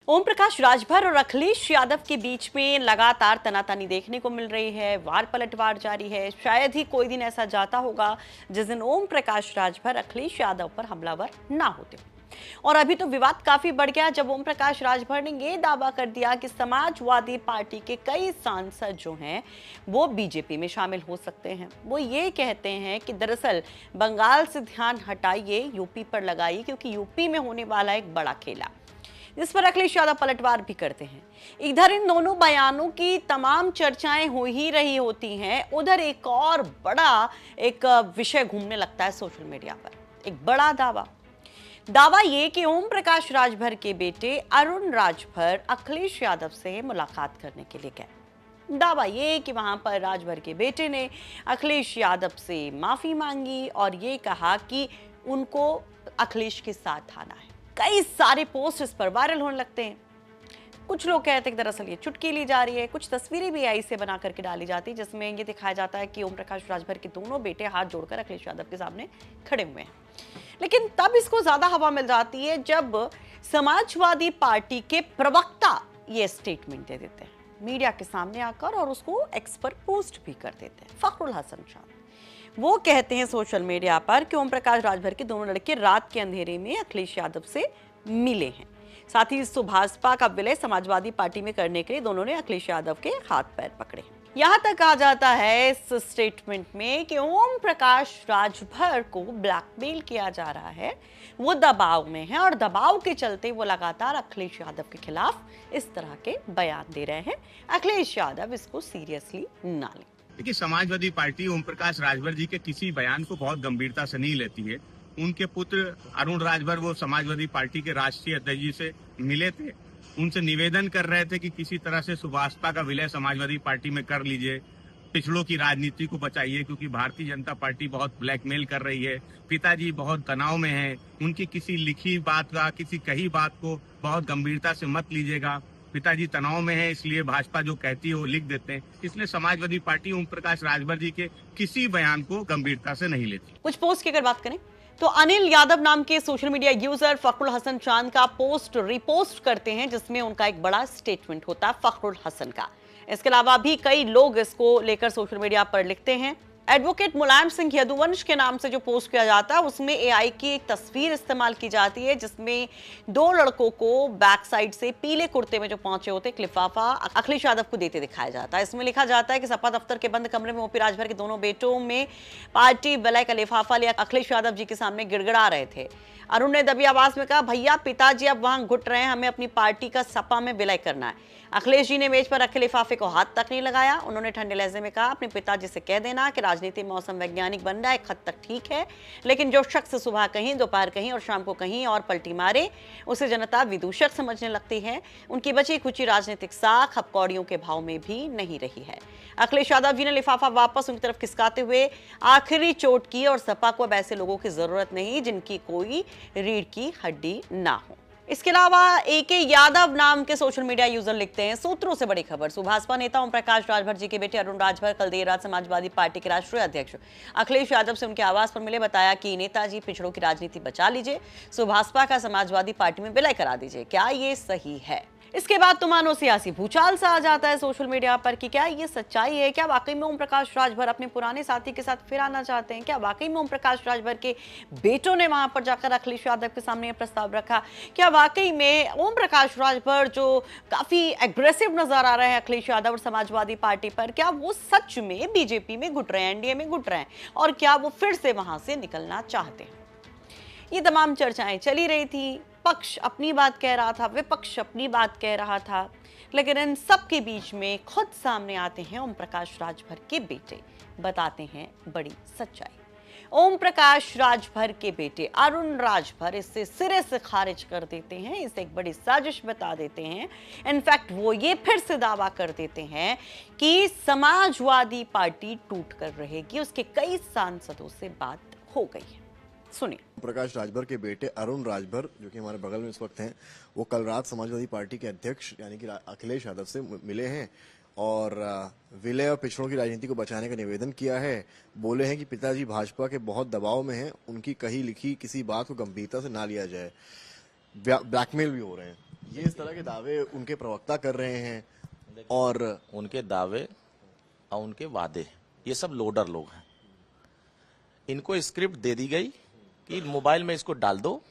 ओम प्रकाश राजभर और अखिलेश यादव के बीच में लगातार तनातनी देखने को मिल रही है। वार पलटवार जारी है। शायद ही कोई दिन ऐसा जाता होगा जिस दिन ओम प्रकाश राजभर अखिलेश यादव पर हमलावर ना होते। और अभी तो विवाद काफी बढ़ गया जब ओम प्रकाश राजभर ने यह दावा कर दिया कि समाजवादी पार्टी के कई सांसद जो हैं वो बीजेपी में शामिल हो सकते हैं। वो ये कहते हैं कि दरअसल बंगाल से ध्यान हटाइए, यूपी पर लगाइए, क्योंकि यूपी में होने वाला एक बड़ा खेला, जिस पर अखिलेश यादव पलटवार भी करते हैं। इधर इन दोनों बयानों की तमाम चर्चाएं हो ही रही होती हैं, उधर एक और बड़ा विषय घूमने लगता है सोशल मीडिया पर। एक बड़ा दावा ये कि ओम प्रकाश राजभर के बेटे अरुण राजभर अखिलेश यादव से मुलाकात करने के लिए गए। दावा ये कि वहां पर राजभर के बेटे ने अखिलेश यादव से माफी मांगी और ये कहा कि उनको अखिलेश के साथ आना है। कई सारे पोस्ट इस पर वायरल होने लगते हैं। कुछ लोग कहते हैं कि दरअसल ये चुटकी ली जा रही है। कुछ तस्वीरें भी आई से बना करके डाली जाती है जिसमें ये दिखाया जाता है कि ओम प्रकाश राजभर के दोनों बेटे हाथ जोड़कर अखिलेश यादव के सामने खड़े हुए हैं। लेकिन तब इसको ज्यादा हवा मिल जाती है जब समाजवादी पार्टी के प्रवक्ता ये स्टेटमेंट दे देते हैं मीडिया के सामने आकर और उसको एक्स पर पोस्ट भी कर देते हैं। फखरुल हसन चांद वो कहते हैं सोशल मीडिया पर कि ओम प्रकाश राजभर के दोनों लड़के रात के अंधेरे में अखिलेश यादव से मिले हैं। साथ ही भाजपा का विलय समाजवादी पार्टी में करने के लिए दोनों ने अखिलेश यादव के हाथ पैर पकड़े। यहां तक कहा जाता है इस स्टेटमेंट में कि ओम प्रकाश राजभर को ब्लैकमेल किया जा रहा है, वो दबाव में है और दबाव के चलते वो लगातार अखिलेश यादव के खिलाफ इस तरह के बयान दे रहे हैं। अखिलेश यादव इसको सीरियसली ना लें। देखिए, समाजवादी पार्टी ओम प्रकाश राजभर जी के किसी बयान को बहुत गंभीरता से नहीं लेती है। उनके पुत्र अरुण राजभर वो समाजवादी पार्टी के राष्ट्रीय अध्यक्ष जी से मिले थे, उनसे निवेदन कर रहे थे कि किसी तरह से सुभाषपा का विलय समाजवादी पार्टी में कर लीजिए, पिछड़ों की राजनीति को बचाइए, क्योंकि भारतीय जनता पार्टी बहुत ब्लैकमेल कर रही है, पिताजी बहुत तनाव में हैं, उनकी किसी लिखी बात का, किसी कही बात को बहुत गंभीरता से मत लीजिएगा, पिताजी तनाव में है, इसलिए भाजपा जो कहती है वो लिख देते हैं। इसलिए समाजवादी पार्टी ओम प्रकाश राजभर जी के किसी बयान को गंभीरता से नहीं लेती। कुछ पोस्ट की अगर बात करें तो अनिल यादव नाम के social media user Fakhrul Hasan Chand का पोस्ट रिपोस्ट करते हैं जिसमें उनका एक बड़ा स्टेटमेंट होता है फखरुल हसन का। इसके अलावा भी कई लोग इसको लेकर सोशल मीडिया पर लिखते हैं। एडवोकेट मुलायम सिंह यदुवंश के नाम से जो पोस्ट किया जाता है उसमें एआई की एक तस्वीर इस्तेमाल की जाती है जिसमें दो लड़कों को बैक साइड से पीले कुर्ते में जो पहुंचे होते एक लिफाफा अखिलेश यादव को देते दिखाया जाता है। इसमें लिखा जाता है कि सपा दफ्तर के बंद कमरे में ओपी राजभर के दोनों बेटों में पार्टी विलय का लिफाफा लिया अखिलेश यादव जी के सामने गिड़गिड़ा रहे थे। अरुण ने दबी आवाज में कहा, भैया पिताजी अब वहां घुट रहे हैं, हमें अपनी पार्टी का सपा में विलय करना है। अखिलेश जी ने मेज पर रखे लिफाफे को हाथ तक नहीं लगाया। उन्होंने ठंडे लहजे में कहा, अपने पिताजी से कह देना कि राजनीति मौसम वैज्ञानिक बन रहा है, एक हद तक ठीक है, लेकिन जो शख्स सुबह कहीं, दोपहर कहीं और शाम को कहीं और पलटी मारे उसे जनता विदूषक समझने लगती है। उनकी बची खुची राजनीतिक साख अब कौड़ियों के भाव में भी नहीं रही है। अखिलेश यादव जी ने लिफाफा वापस उनकी तरफ खिसकाते हुए आखिरी चोट की और सपा को अब ऐसे लोगों की जरूरत नहीं जिनकी कोई रीढ़ की हड्डी ना हो। इसके अलावा एके यादव नाम के सोशल मीडिया यूजर लिखते हैं, सूत्रों से बड़ी खबर, सुभाषपा नेता ओम प्रकाश राजभर जी के बेटे अरुण राजभर कल देर रात समाजवादी पार्टी के राष्ट्रीय अध्यक्ष अखिलेश यादव से उनके आवास पर मिले। बताया कि नेताजी पिछड़ों की राजनीति बचा लीजिए, सुभाषपा का समाजवादी पार्टी में विलय करा दीजिए। क्या ये सही है? इसके बाद तो मानो सियासी भूचाल सा आ जाता है सोशल मीडिया पर कि क्या ये सच्चाई है? क्या वाकई में ओम प्रकाश राजभर अपने पुराने साथी के साथ फिर आना चाहते हैं? क्या वाकई में ओम प्रकाश राजभर के बेटों ने वहां पर जाकर अखिलेश यादव के सामने प्रस्ताव रखा? क्या वाकई में ओम प्रकाश राजभर जो काफी एग्रेसिव नजर आ रहे हैं अखिलेश यादव और समाजवादी पार्टी पर, क्या वो सच में बीजेपी में घुट रहे हैं, एनडीए में घुट रहे हैं और क्या वो फिर से वहां से निकलना चाहते हैं? ये तमाम चर्चाएं चली रही थी। पक्ष अपनी बात कह रहा था, विपक्ष अपनी बात कह रहा था, लेकिन इन सब के बीच में खुद सामने आते हैं ओम प्रकाश राजभर के बेटे, बताते हैं बड़ी सच्चाई। ओम प्रकाश राजभर के बेटे अरुण राजभर इससे सिरे से खारिज कर देते हैं, इसे एक बड़ी साजिश बता देते हैं। इनफैक्ट वो ये फिर से दावा कर देते हैं कि समाजवादी पार्टी टूट कर रहेगी, उसके कई सांसदों से बात हो गई है। सुनिए। प्रकाश राजभर के बेटे अरुण राजभर जो कि हमारे बगल में इस वक्त हैं, वो कल रात समाजवादी पार्टी के अध्यक्ष यानी कि अखिलेश यादव से मिले हैं और विलय और पिछड़ों की राजनीति को बचाने का निवेदन किया है। बोले हैं कि पिताजी भाजपा के बहुत दबाव में हैं, उनकी कही लिखी किसी बात को गंभीरता से ना लिया जाए। ब्लैकमेल भी हो रहे हैं। ये इस तरह के दावे उनके प्रवक्ता कर रहे हैं और उनके दावे और उनके वादे ये सब लोडर लोग हैं। इनको स्क्रिप्ट दे दी गई कि मोबाइल में इसको डाल दो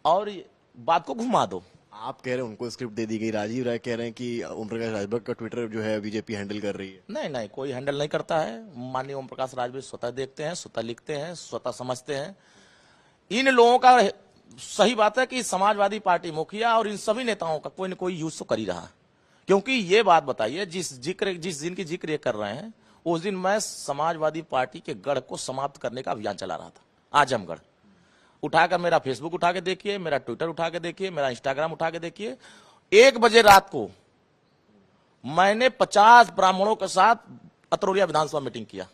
और बात को घुमा दो। आप कह रहे हैं उनको स्क्रिप्ट दे दी गई, राजीव राय कह रहे हैं कि ओम प्रकाश राजभर का ट्विटर जो है बीजेपी हैंडल कर रही है। नहीं नहीं, कोई हैंडल नहीं करता है। माननीय ओम प्रकाश राजभर स्वतः देखते हैं, स्वतः लिखते हैं, स्वतः समझते हैं। इन लोगों का सही बात है कि समाजवादी पार्टी मुखिया और इन सभी नेताओं का कोई न कोई यूज तो कर ही रहा है। क्योंकि ये बात बताइए, जिस दिन की जिक्र ये कर रहे हैं, उस दिन मैं समाजवादी पार्टी के गढ़ को समाप्त करने का अभियान चला रहा था। आजमगढ़ उठाकर मेरा फेसबुक उठा के देखिए, मेरा ट्विटर उठा के देखिए, मेरा इंस्टाग्राम उठा के देखिए। 1 बजे रात को मैंने 50 ब्राह्मणों के साथ अतरौलिया विधानसभा मीटिंग किया।